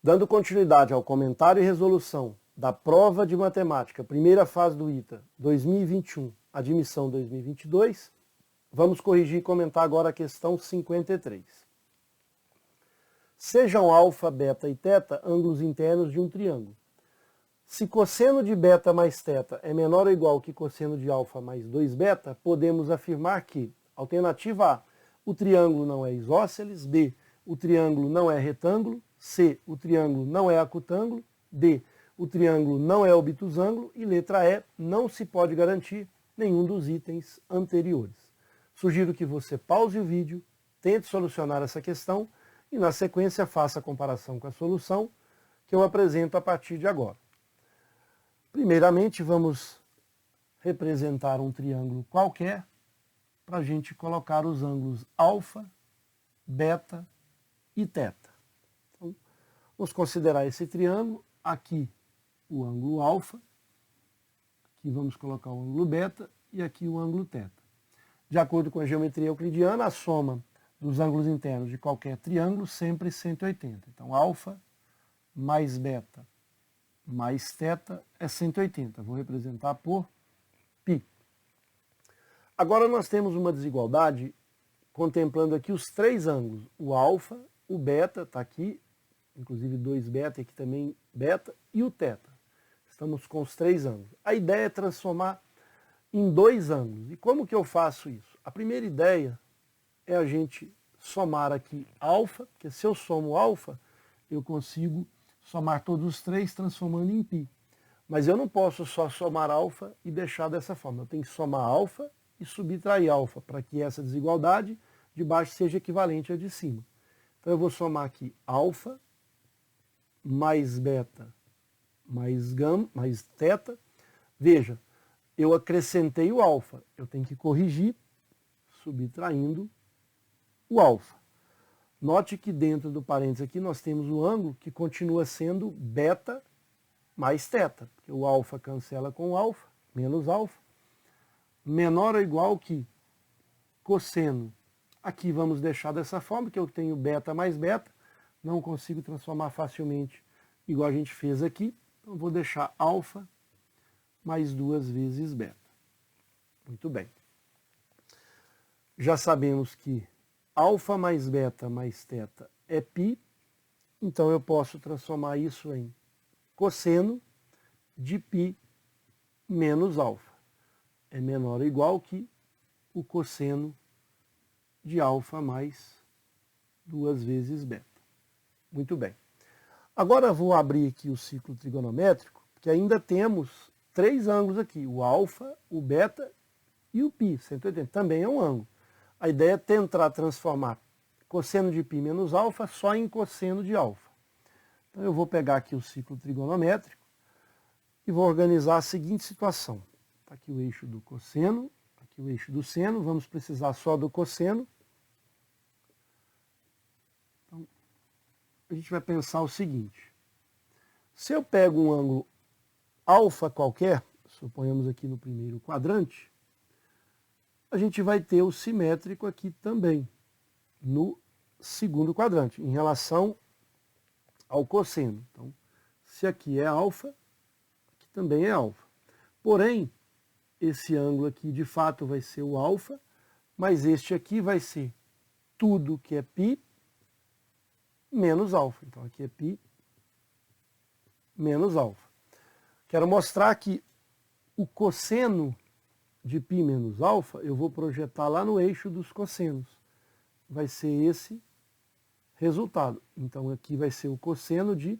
Dando continuidade ao comentário e resolução da prova de matemática, primeira fase do ITA 2021, admissão 2022, vamos corrigir e comentar agora a questão 53. Sejam alfa, beta e teta ângulos internos de um triângulo. Se cosseno de beta mais teta é menor ou igual que cosseno de alfa mais 2beta, podemos afirmar que, alternativa A, o triângulo não é isósceles, B, o triângulo não é retângulo, C, o triângulo não é acutângulo, D, o triângulo não é obtusângulo e letra E, não se pode garantir nenhum dos itens anteriores. Sugiro que você pause o vídeo, tente solucionar essa questão e na sequência faça a comparação com a solução que eu apresento a partir de agora. Primeiramente vamos representar um triângulo qualquer para a gente colocar os ângulos alfa, beta e teta. Então, vamos considerar esse triângulo, aqui o ângulo alfa, aqui vamos colocar o ângulo beta e aqui o ângulo teta. De acordo com a geometria euclidiana, a soma dos ângulos internos de qualquer triângulo sempre 180. Então, alfa mais beta mais teta é 180. Vou representar por π. Agora nós temos uma desigualdade contemplando aqui os três ângulos. O alfa, o beta, está aqui, inclusive 2beta, aqui também beta, e o teta. Estamos com os três ângulos. A ideia é transformar em dois ângulos. E como que eu faço isso? A primeira ideia é a gente somar aqui alfa, porque se eu somo alfa, eu consigo somar todos os três transformando em π. Mas eu não posso só somar alfa e deixar dessa forma. Eu tenho que somar alfa e subtrair alfa, para que essa desigualdade de baixo seja equivalente à de cima. Então eu vou somar aqui alfa mais beta mais gama mais teta. Veja, eu acrescentei o alfa. Eu tenho que corrigir subtraindo o alfa. Note que dentro do parênteses aqui nós temos o ângulo que continua sendo beta mais teta, porque o alfa cancela com o alfa, menos alfa, menor ou igual que cosseno. Aqui vamos deixar dessa forma, que eu tenho beta mais beta, não consigo transformar facilmente igual a gente fez aqui, então vou deixar alfa mais 2 vezes beta. Muito bem. Já sabemos que alfa mais beta mais teta é π, então eu posso transformar isso em cosseno de π menos alfa. É menor ou igual que o cosseno de alfa mais 2 vezes beta. Muito bem. Agora vou abrir aqui o ciclo trigonométrico, porque ainda temos três ângulos aqui, o alfa, o beta e o π, 180, também é um ângulo. A ideia é tentar transformar cosseno de π menos alfa só em cosseno de alfa. Então eu vou pegar aqui o ciclo trigonométrico e vou organizar a seguinte situação. Está aqui o eixo do cosseno, aqui o eixo do seno, vamos precisar só do cosseno. Então, a gente vai pensar o seguinte. Se eu pego um ângulo alfa qualquer, suponhamos aqui no primeiro quadrante, a gente vai ter o simétrico aqui também, no segundo quadrante, em relação ao cosseno. Então, se aqui é alfa, aqui também é alfa. Porém, esse ângulo aqui de fato vai ser o alfa, mas este aqui vai ser tudo que é π menos alfa. Então, aqui é π menos alfa. Quero mostrar que o cosseno de π menos alfa, eu vou projetar lá no eixo dos cossenos. Vai ser esse resultado. Então, aqui vai ser o cosseno de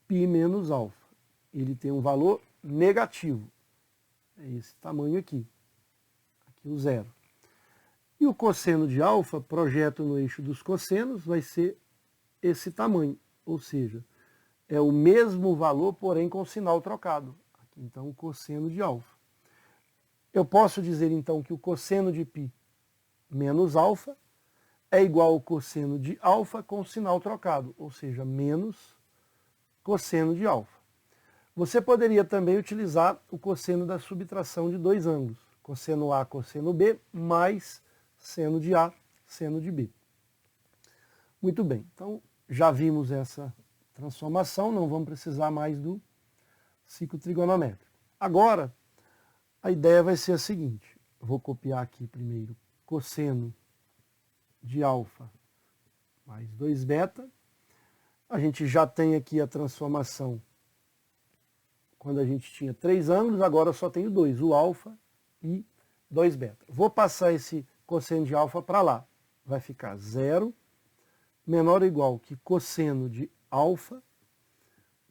π menos alfa. Ele tem um valor negativo. É esse tamanho aqui. Aqui o zero. E o cosseno de alfa, projeto no eixo dos cossenos, vai ser esse tamanho. Ou seja, é o mesmo valor, porém com sinal trocado. Aqui, então, o cosseno de alfa. Eu posso dizer, então, que o cosseno de π menos alfa é igual ao cosseno de alfa com sinal trocado, ou seja, menos cosseno de alfa. Você poderia também utilizar o cosseno da subtração de dois ângulos, cosseno A, cosseno B, mais seno de A, seno de B. Muito bem, então já vimos essa transformação, não vamos precisar mais do ciclo trigonométrico. Agora, a ideia vai ser a seguinte, eu vou copiar aqui primeiro cosseno de alfa mais 2β, a gente já tem aqui a transformação quando a gente tinha 3 ângulos, agora eu só tenho 2, o alfa e 2β. Vou passar esse cosseno de alfa para lá, vai ficar 0 menor ou igual que cosseno de alfa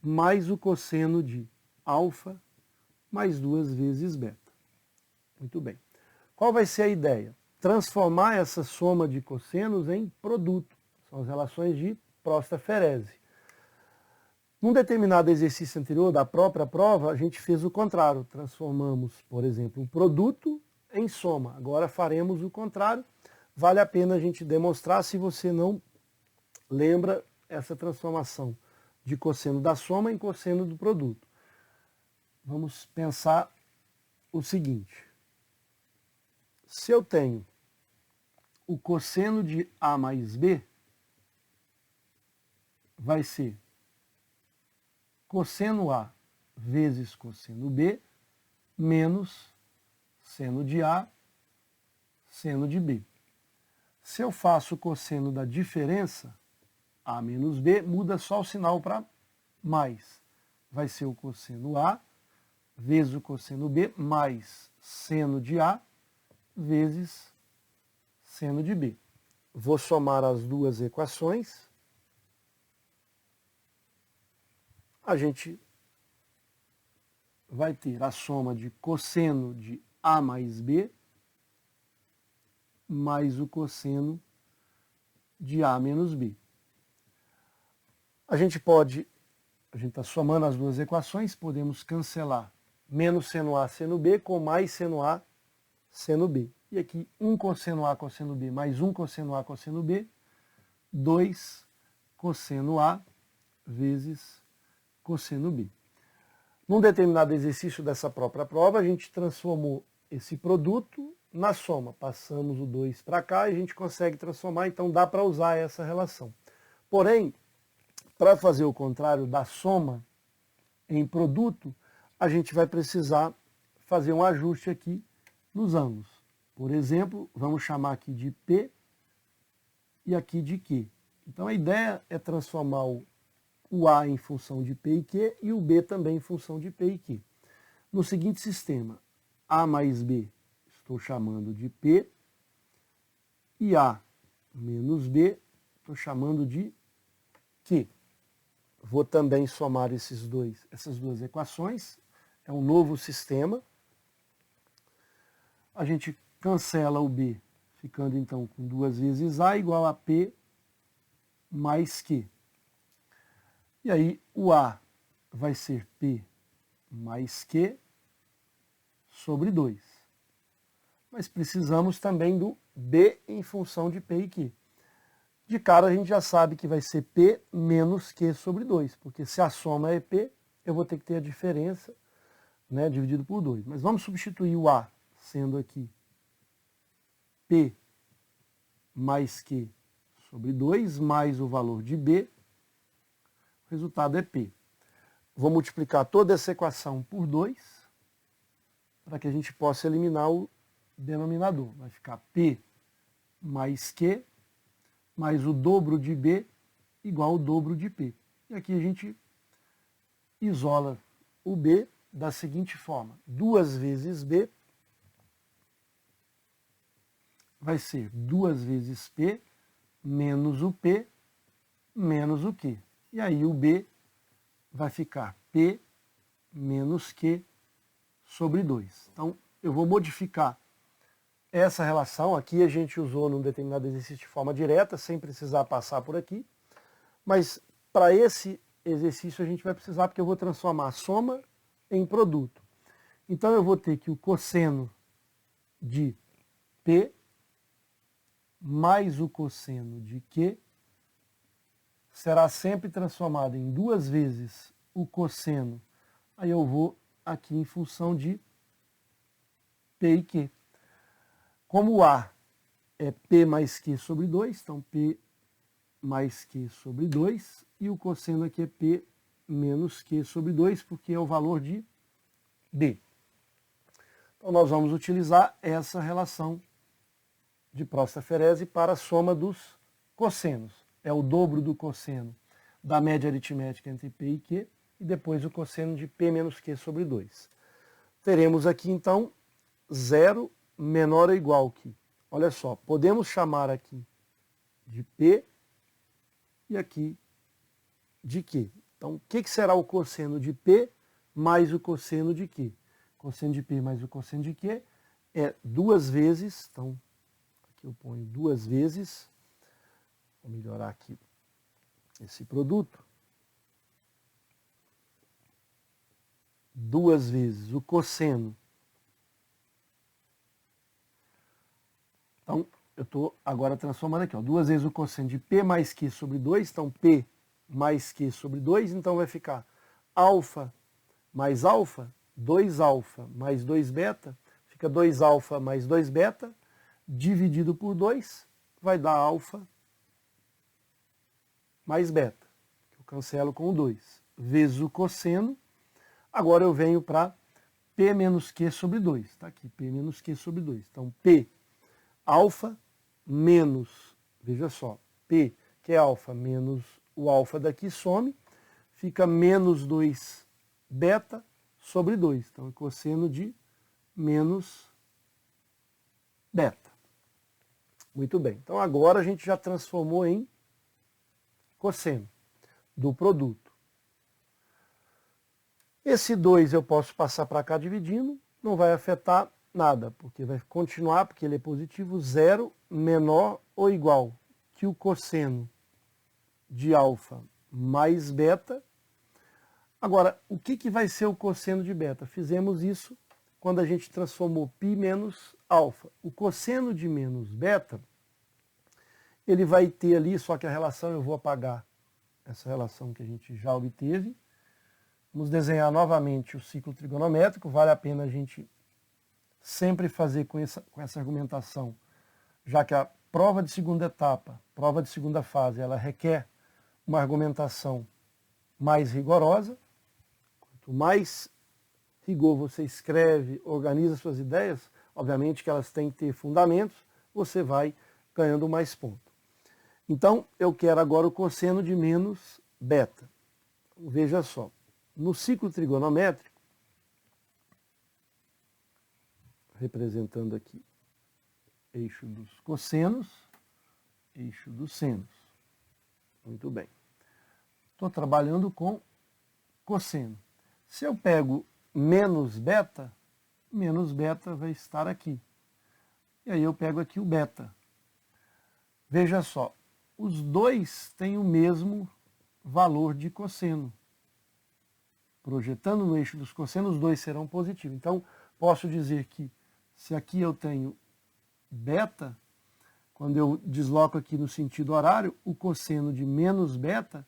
mais o cosseno de alfa mais 2 vezes beta. Muito bem. Qual vai ser a ideia? Transformar essa soma de cossenos em produto. São as relações de Prosta-Ferese. Num determinado exercício anterior da própria prova, a gente fez o contrário. Transformamos, por exemplo, o produto em soma. Agora faremos o contrário. Vale a pena a gente demonstrar se você não lembra essa transformação de cosseno da soma em cosseno do produto. Vamos pensar o seguinte. Se eu tenho o cosseno de A mais B, vai ser cosseno A vezes cosseno B menos seno de A, seno de B. Se eu faço o cosseno da diferença, A menos B, muda só o sinal para mais. Vai ser o cosseno A vezes o cosseno B mais seno de A vezes seno de B. Vou somar as duas equações. A gente vai ter a soma de cosseno de A mais B mais o cosseno de A menos B. A gente está somando as duas equações, podemos cancelar menos seno A, seno B, com mais seno A, seno B. E aqui, 1 cosseno A, cosseno B, mais 1 cosseno A, cosseno B, 2 cosseno A vezes cosseno B. Num determinado exercício dessa própria prova, a gente transformou esse produto na soma. Passamos o 2 para cá e a gente consegue transformar, então dá para usar essa relação. Porém, para fazer o contrário da soma em produto, a gente vai precisar fazer um ajuste aqui nos ângulos. Por exemplo, vamos chamar aqui de P e aqui de Q. Então a ideia é transformar o A em função de P e Q e o B também em função de P e Q. No seguinte sistema, A mais B estou chamando de P e A menos B estou chamando de Q. Vou também somar essas duas equações. É um novo sistema. A gente cancela o B, ficando então com 2 vezes A igual a P mais Q. E aí o A vai ser P mais Q sobre 2. Mas precisamos também do B em função de P e Q. De cara a gente já sabe que vai ser P menos Q sobre 2, porque se a soma é P, eu vou ter que ter a diferença, né, dividido por 2. Mas vamos substituir o A, sendo aqui P mais Q sobre 2, mais o valor de B, o resultado é P. Vou multiplicar toda essa equação por 2, para que a gente possa eliminar o denominador. Vai ficar P mais Q mais o dobro de B igual ao dobro de P. E aqui a gente isola o B da seguinte forma. 2 vezes B vai ser 2 vezes P menos o P menos o Q. E aí o B vai ficar P menos Q sobre 2. Então eu vou modificar essa relação. Aqui a gente usou num determinado exercício de forma direta, sem precisar passar por aqui. Mas para esse exercício a gente vai precisar, porque eu vou transformar a soma em produto. Então eu vou ter que o cosseno de P mais o cosseno de Q será sempre transformado em 2 vezes o cosseno. Aí eu vou aqui em função de P e Q. Como o A é P mais Q sobre 2, então P mais Q sobre 2, e o cosseno aqui é P menos Q sobre 2, porque é o valor de D. Então nós vamos utilizar essa relação de Prost-Ferezy para a soma dos cossenos. É o dobro do cosseno da média aritmética entre P e Q, e depois o cosseno de P menos Q sobre 2. Teremos aqui, então, 0 menor ou igual que, olha só, podemos chamar aqui de P e aqui de Q. Então, o que será o cosseno de P mais o cosseno de Q? Cosseno de P mais o cosseno de Q é 2 vezes, então, aqui eu ponho 2 vezes, vou melhorar aqui esse produto, 2 vezes o cosseno. Então, eu estou agora transformando aqui, ó, 2 vezes o cosseno de P mais Q sobre 2, então P mais Q sobre 2, então vai ficar alfa mais alfa, 2 alfa mais 2 beta, fica 2 alfa mais 2 beta, dividido por 2, vai dar alfa mais beta, que eu cancelo com o 2, vezes o cosseno. Agora eu venho para P menos Q sobre 2. Está aqui, P menos Q sobre 2. Então, P alfa menos, veja só, P, que é alfa, menos o alfa daqui some, fica menos 2 beta sobre 2. Então, é cosseno de menos beta. Muito bem. Então, agora a gente já transformou em cosseno do produto. Esse 2 eu posso passar para cá dividindo, não vai afetar nada, porque vai continuar, porque ele é positivo, 0 menor ou igual que o cosseno de alfa mais beta. Agora, o que vai ser o cosseno de beta? Fizemos isso quando a gente transformou π menos alfa. O cosseno de menos beta, ele vai ter ali, só que a relação, eu vou apagar essa relação que a gente já obteve. Vamos desenhar novamente o ciclo trigonométrico, vale a pena a gente sempre fazer com essa argumentação, já que a prova de segunda etapa, prova de segunda fase, ela requer uma argumentação mais rigorosa. Quanto mais rigor você escreve, organiza suas ideias, obviamente que elas têm que ter fundamentos, você vai ganhando mais ponto. Então, eu quero agora o cosseno de menos beta. Veja só. No ciclo trigonométrico, representando aqui eixo dos cossenos, eixo dos senos. Muito bem. Estou trabalhando com cosseno. Se eu pego menos beta vai estar aqui. E aí eu pego aqui o beta. Veja só, os dois têm o mesmo valor de cosseno. Projetando no eixo dos cossenos, os dois serão positivos. Então, posso dizer que se aqui eu tenho beta, quando eu desloco aqui no sentido horário, o cosseno de menos beta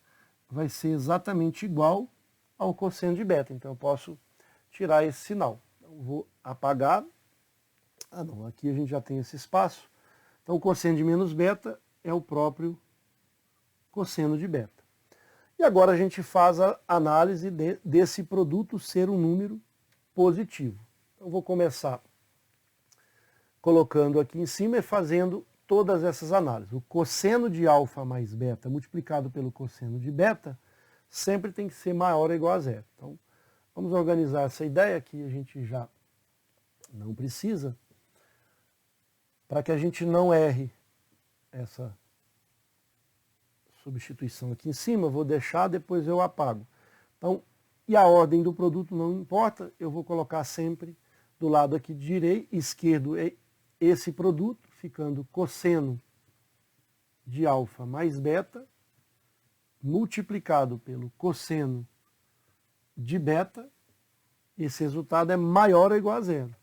vai ser exatamente igual ao cosseno de beta. Então, eu posso tirar esse sinal. Então, vou apagar. Ah, não, aqui a gente já tem esse espaço. Então, o cosseno de menos beta é o próprio cosseno de beta. E agora a gente faz a análise desse produto ser um número positivo. Eu vou começar colocando aqui em cima e fazendo todas essas análises. O cosseno de alfa mais beta multiplicado pelo cosseno de beta sempre tem que ser maior ou igual a zero. Então, vamos organizar essa ideia que a gente já não precisa, para que a gente não erre essa substituição aqui em cima, vou deixar, depois eu apago. Então, e a ordem do produto não importa, eu vou colocar sempre do lado aqui esquerdo esse produto, ficando cosseno de alfa mais beta, multiplicado pelo cosseno de beta, esse resultado é maior ou igual a zero.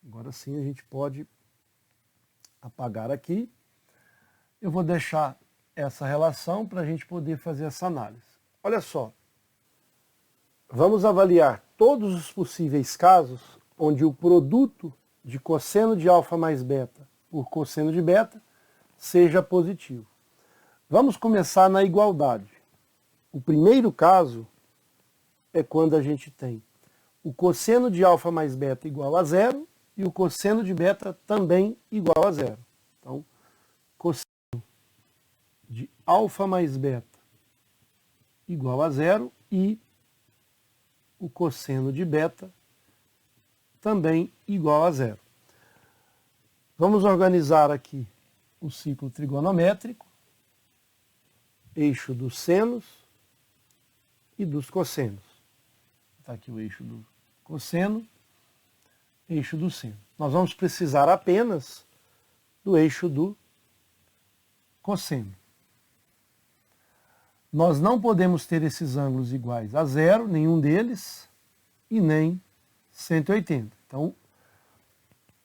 Agora sim a gente pode apagar aqui. Eu vou deixar essa relação para a gente poder fazer essa análise. Olha só, vamos avaliar todos os possíveis casos onde o produto de cosseno de alfa mais beta por cosseno de beta seja positivo. Vamos começar na igualdade. O primeiro caso é quando a gente tem o cosseno de alfa mais beta igual a zero e o cosseno de beta também igual a zero. Então, cosseno de alfa mais beta igual a zero e o cosseno de beta também igual a zero. Vamos organizar aqui o ciclo trigonométrico, eixo dos senos e dos cossenos. Está aqui o eixo do cosseno, eixo do seno. Nós vamos precisar apenas do eixo do cosseno. Nós não podemos ter esses ângulos iguais a zero, nenhum deles, e nem 180. Então,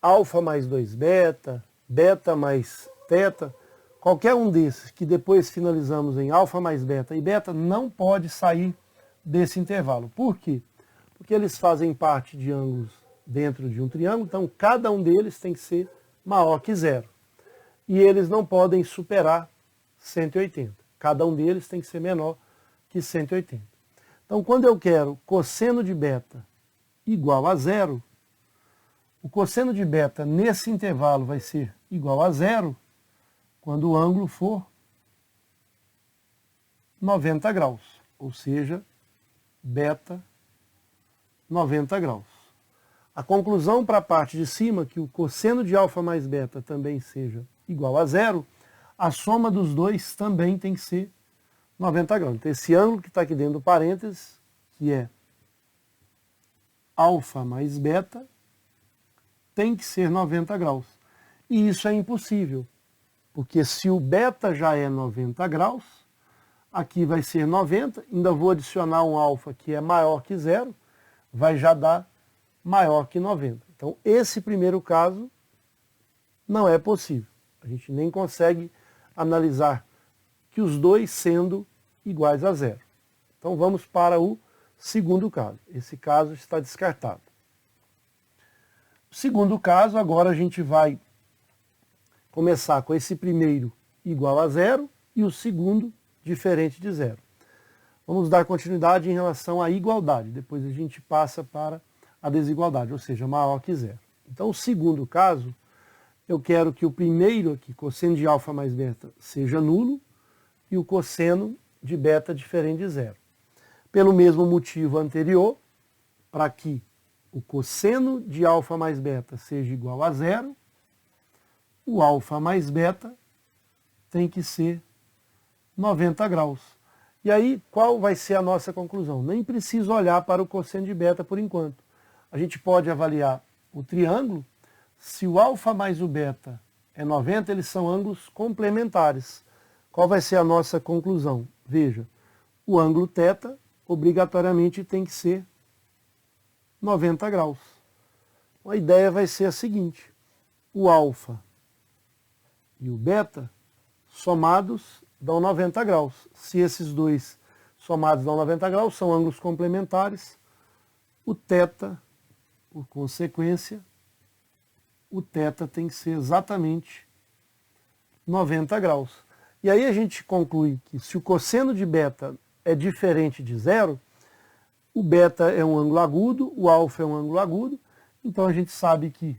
alfa mais 2 beta, beta mais teta, qualquer um desses que depois finalizamos em alfa mais beta e beta não pode sair desse intervalo. Por quê? Porque eles fazem parte de ângulos dentro de um triângulo, então cada um deles tem que ser maior que zero. E eles não podem superar 180. Cada um deles tem que ser menor que 180. Então, quando eu quero cosseno de beta igual a zero, o cosseno de beta nesse intervalo vai ser igual a zero quando o ângulo for 90 graus, ou seja, beta 90 graus. A conclusão para a parte de cima, que o cosseno de alfa mais beta também seja igual a zero, a soma dos dois também tem que ser 90 graus. Então, esse ângulo que está aqui dentro do parênteses, que é alfa mais beta, tem que ser 90 graus. E isso é impossível, porque se o beta já é 90 graus, aqui vai ser 90, ainda vou adicionar um alfa que é maior que zero, vai já dar maior que 90. Então, esse primeiro caso não é possível. A gente nem consegue analisar que os dois sendo iguais a zero. Então, vamos para o segundo caso. Esse caso está descartado. O segundo caso, agora a gente vai começar com esse primeiro igual a zero e o segundo diferente de zero. Vamos dar continuidade em relação à igualdade, depois a gente passa para a desigualdade, ou seja, maior que zero. Então, o segundo caso, eu quero que o primeiro aqui, cosseno de alfa mais beta, seja nulo e o cosseno de beta diferente de zero. Pelo mesmo motivo anterior, para que o cosseno de alfa mais beta seja igual a zero, o alfa mais beta tem que ser 90 graus. E aí, qual vai ser a nossa conclusão? Nem preciso olhar para o cosseno de beta por enquanto. A gente pode avaliar o triângulo. Se o alfa mais o beta é 90, eles são ângulos complementares. Qual vai ser a nossa conclusão? Veja, o ângulo θ obrigatoriamente tem que ser 90 graus. A ideia vai ser a seguinte: o alfa e o beta somados dão 90 graus. Se esses dois somados dão 90 graus, são ângulos complementares, o θ, por consequência, o θ tem que ser exatamente 90 graus. E aí a gente conclui que se o cosseno de beta é diferente de zero, o beta é um ângulo agudo, o alfa é um ângulo agudo, então a gente sabe que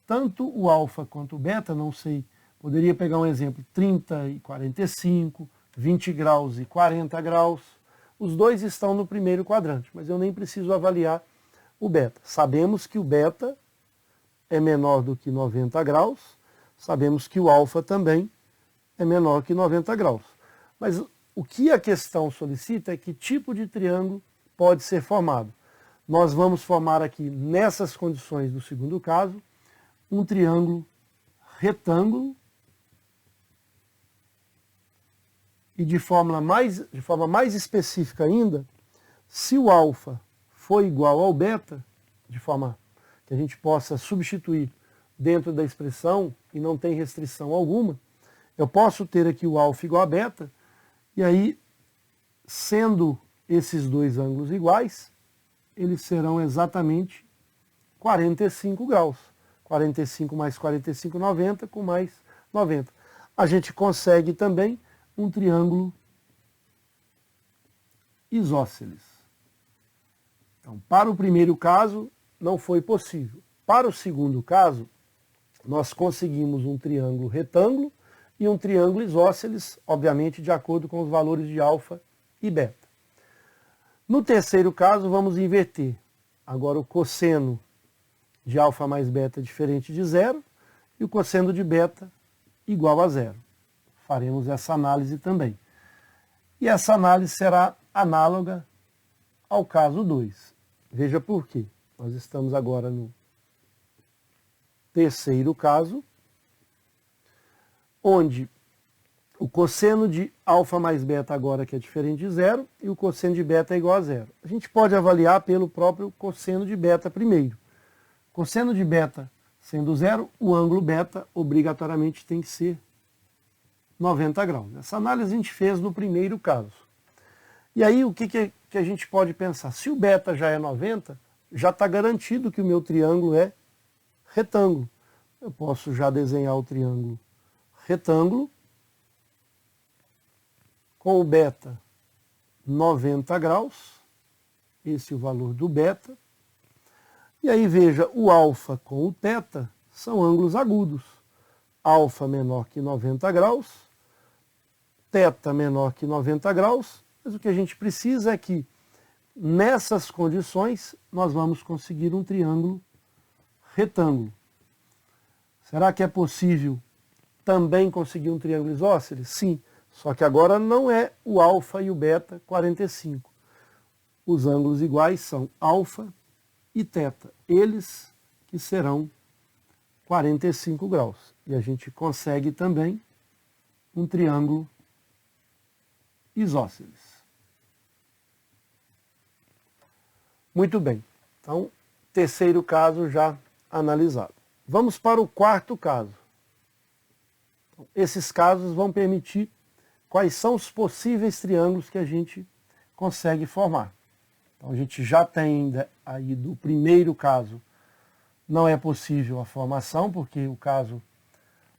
tanto o alfa quanto o beta, não sei, poderia pegar um exemplo, 30 e 45, 20 graus e 40 graus, os dois estão no primeiro quadrante, mas eu nem preciso avaliar o beta. Sabemos que o beta é menor do que 90 graus, sabemos que o alfa também é menor que 90 graus. Mas o que a questão solicita é que tipo de triângulo pode ser formado. Nós vamos formar aqui, nessas condições do segundo caso, um triângulo retângulo e de forma mais específica ainda, se o alfa for igual ao beta, de forma que a gente possa substituir dentro da expressão e não tem restrição alguma, eu posso ter aqui o alfa igual a beta, e aí, sendo esses dois ângulos iguais, eles serão exatamente 45 graus. 45 mais 45, 90, com mais 90. A gente consegue também um triângulo isósceles. Então, para o primeiro caso, não foi possível. Para o segundo caso, nós conseguimos um triângulo retângulo e um triângulo isósceles, obviamente de acordo com os valores de alfa e beta. No terceiro caso, vamos inverter. Agora o cosseno de alfa mais beta é diferente de zero e o cosseno de beta igual a zero. Faremos essa análise também. E essa análise será análoga ao caso 2. Veja por quê. Nós estamos agora no terceiro caso, onde o cosseno de alfa mais beta agora que é diferente de zero e o cosseno de beta é igual a zero. A gente pode avaliar pelo próprio cosseno de beta primeiro. Cosseno de beta sendo zero, o ângulo beta obrigatoriamente tem que ser 90 graus. Essa análise a gente fez no primeiro caso. E aí o que a gente pode pensar? Se o beta já é 90, já está garantido que o meu triângulo é retângulo. Eu posso já desenhar o triângulo retângulo com o beta 90 graus, esse é o valor do beta. E aí veja, o alfa com o θ são ângulos agudos. Alfa menor que 90 graus, θ menor que 90 graus, mas o que a gente precisa é que nessas condições nós vamos conseguir um triângulo retângulo. Será que é possível também conseguir um triângulo isósceles? Sim, só que agora não é o alfa e o beta 45. Os ângulos iguais são alfa e θ, eles que serão 45 graus. E a gente consegue também um triângulo isósceles. Muito bem, então, terceiro caso já analisado. Vamos para o quarto caso. Então, esses casos vão permitir quais são os possíveis triângulos que a gente consegue formar. Então, a gente já tem aí do primeiro caso, não é possível a formação, porque o caso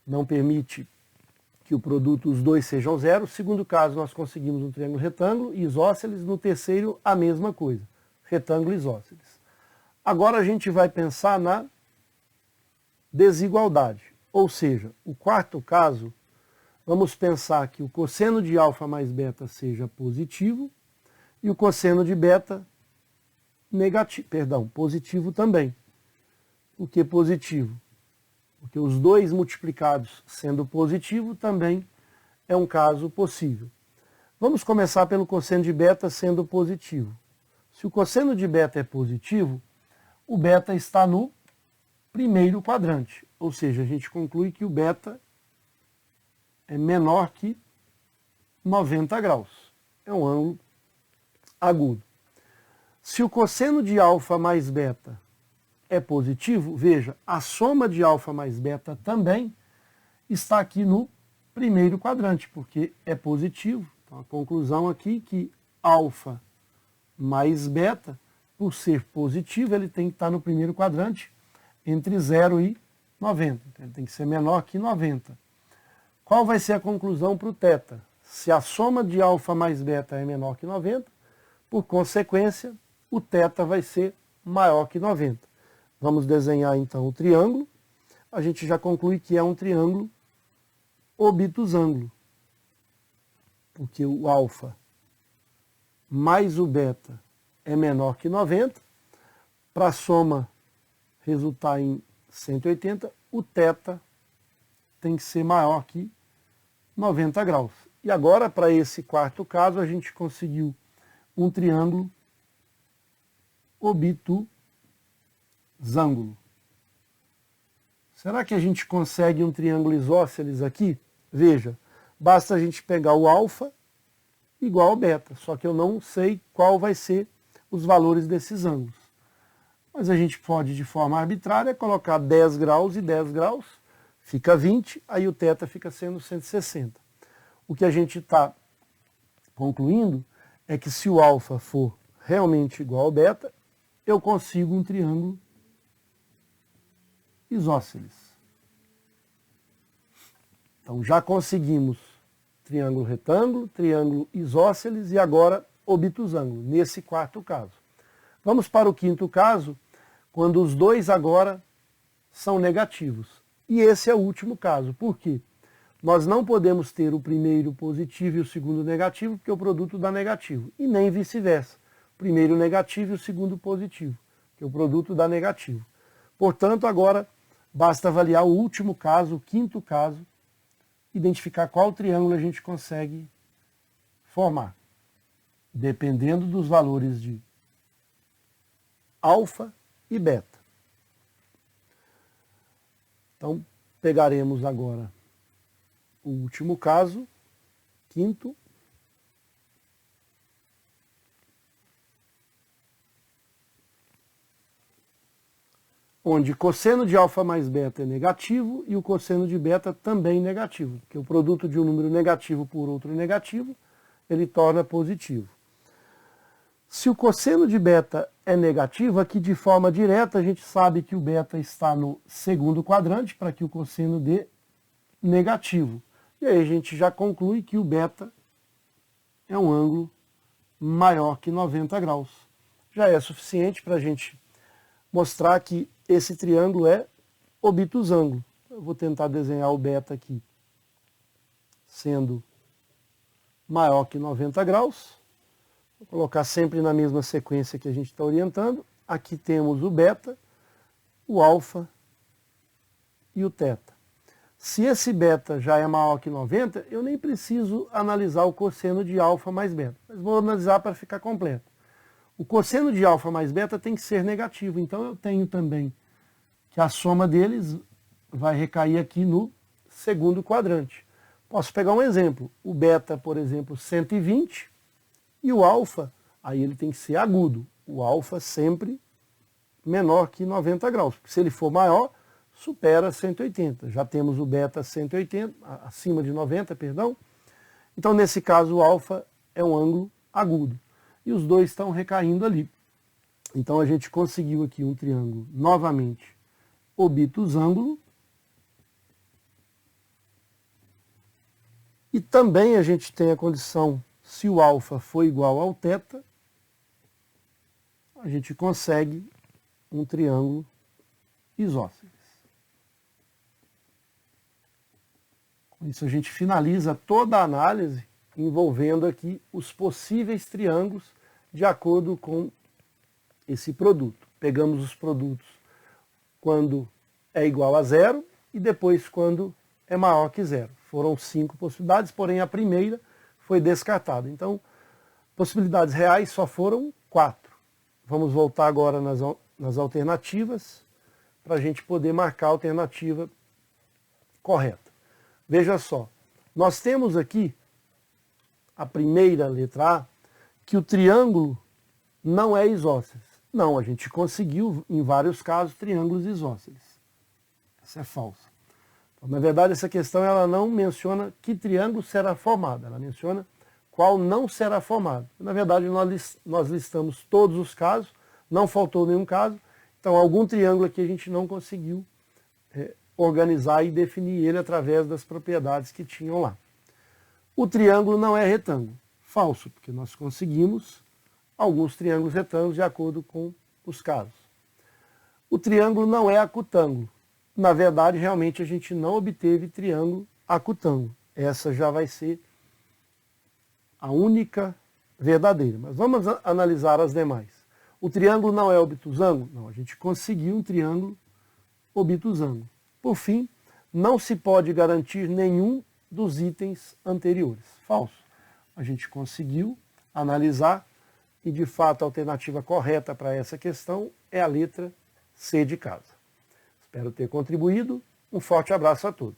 não permite que o produto, os dois sejam zero. No segundo caso, nós conseguimos um triângulo retângulo e isósceles. No terceiro, a mesma coisa, retângulo e isósceles. Agora a gente vai pensar na desigualdade. Ou seja, o quarto caso, vamos pensar que o cosseno de alfa mais beta seja positivo e o cosseno de beta negativo, positivo também. Por que positivo? Porque os dois multiplicados sendo positivo também é um caso possível. Vamos começar pelo cosseno de beta sendo positivo. Se o cosseno de beta é positivo, o beta está no primeiro quadrante. Ou seja, a gente conclui que o beta é menor que 90 graus. É um ângulo agudo. Se o cosseno de alfa mais beta é positivo, veja, a soma de alfa mais beta também está aqui no primeiro quadrante, porque é positivo. Então a conclusão aqui é que alfa mais beta, por ser positivo, ele tem que estar no primeiro quadrante entre 0 e 90. Então, ele tem que ser menor que 90. Qual vai ser a conclusão para o θ? Se a soma de alfa mais beta é menor que 90, por consequência, o θ vai ser maior que 90. Vamos desenhar então o triângulo. A gente já conclui que é um triângulo obtusângulo, porque o alfa mais o beta é menor que 90. Para a soma resultar em 180, o θ tem que ser maior que 90 graus. E agora, para esse quarto caso, a gente conseguiu um triângulo obtusângulo. Será que a gente consegue um triângulo isósceles aqui? Veja, basta a gente pegar o alfa igual ao beta, só que eu não sei qual vai ser os valores desses ângulos. Mas a gente pode, de forma arbitrária, colocar 10 graus e 10 graus, fica 20, aí o θ fica sendo 160. O que a gente está concluindo é que se o alfa for realmente igual ao beta, eu consigo um triângulo isósceles. Então já conseguimos triângulo retângulo, triângulo isósceles e agora obtusângulo, nesse quarto caso. Vamos para o quinto caso, quando os dois agora são negativos. E esse é o último caso. Por quê? Nós não podemos ter o primeiro positivo e o segundo negativo, porque o produto dá negativo. E nem vice-versa. O primeiro negativo e o segundo positivo, porque o produto dá negativo. Portanto, agora basta avaliar o último caso, o quinto caso, identificar qual triângulo a gente consegue formar, dependendo dos valores de alfa e beta. Então, pegaremos agora o último caso, quinto, onde cosseno de alfa mais beta é negativo e o cosseno de beta também negativo, porque o produto de um número negativo por outro negativo, ele torna positivo. Se o cosseno de beta é negativo, aqui de forma direta a gente sabe que o beta está no segundo quadrante para que o cosseno dê negativo. E aí a gente já conclui que o beta é um ângulo maior que 90 graus. Já é suficiente para a gente mostrar que esse triângulo é obtusângulo. Eu vou tentar desenhar o beta aqui sendo maior que 90 graus. Vou colocar sempre na mesma sequência que a gente está orientando. Aqui temos o beta, o alfa e o teta. Se esse beta já é maior que 90, eu nem preciso analisar o cosseno de alfa mais beta, mas vou analisar para ficar completo. O cosseno de alfa mais beta tem que ser negativo, então eu tenho também que a soma deles vai recair aqui no segundo quadrante. Posso pegar um exemplo, o beta, por exemplo, 120, e o alfa, aí ele tem que ser agudo. O alfa sempre menor que 90 graus, porque se ele for maior, supera 180. Já temos o beta 180, acima de 90, perdão. Então, nesse caso, o alfa é um ângulo agudo. E os dois estão recaindo ali. Então, a gente conseguiu aqui um triângulo, novamente, obtusângulo. E também a gente tem a condição, se o alfa for igual ao teta, a gente consegue um triângulo isósceles. Com isso a gente finaliza toda a análise envolvendo aqui os possíveis triângulos de acordo com esse produto. Pegamos os produtos quando é igual a zero e depois quando é maior que zero. Foram 5 possibilidades, porém a primeira foi descartada. Então, possibilidades reais só foram 4. Vamos voltar agora nas alternativas para a gente poder marcar a alternativa correta. Veja só, nós temos aqui a primeira letra A, que o triângulo não é isósceles. Não, a gente conseguiu, em vários casos, triângulos isósceles. Essa é falsa. Então, na verdade, essa questão ela não menciona que triângulo será formado, ela menciona qual não será formado. Na verdade, nós listamos todos os casos, não faltou nenhum caso, então algum triângulo aqui a gente não conseguiu organizar e definir ele através das propriedades que tinham lá. O triângulo não é retângulo. Falso, porque nós conseguimos alguns triângulos retângulos de acordo com os casos. O triângulo não é acutângulo. Na verdade, realmente a gente não obteve triângulo acutângulo. Essa já vai ser a única verdadeira. Mas vamos analisar as demais. O triângulo não é obtusângulo? Não, a gente conseguiu um triângulo obtusângulo. Por fim, não se pode garantir nenhum dos itens anteriores. Falso. A gente conseguiu analisar e, de fato, a alternativa correta para essa questão é a letra C de casa. Espero ter contribuído. Um forte abraço a todos.